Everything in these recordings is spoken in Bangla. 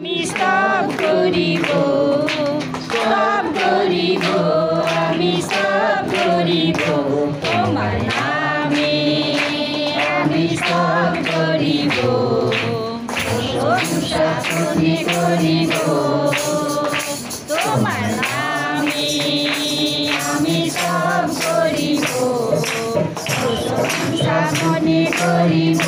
আমি সব করিব, সব করিব, আমি সব করিব তোমার নামে। আমি সব করিব, প্রশংসা মনে করিব তোমার নামে। আমি সব করিব, প্রশংসা মনে করিব।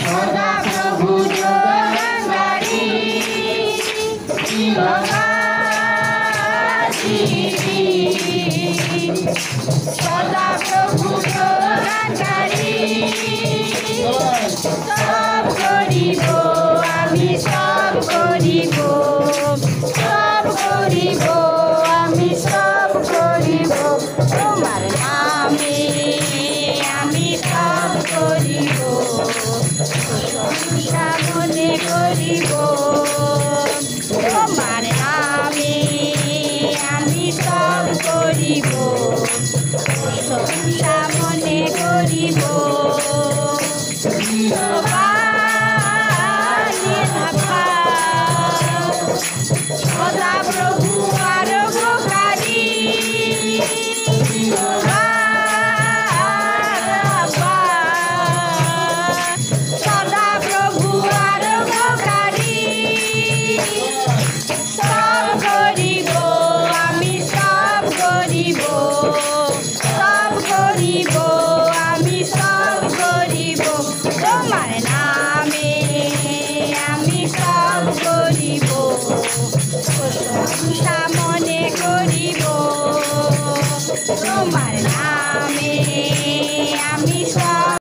সদা প্রভু জগৎকারী, সদা প্রভু জগৎকারী। সব করিব, আমি সব করিব, সব করিব, আমি সব করিব তোমার নামে। আমি সব করিব, প্রশংসা মনে করিব তোমার নামে। আমি সব করিব, প্রশংসা মনে করিব। সদা প্রভু আরোগ্যকারী, সদা প্রভু আরোগ্যকারী। সব করিব, আমি সব করিব, সব করিব, আমি সব করিব তোমার নামে। আমি সব করিব, প্রশংসা মনে করিব তোমার নামে।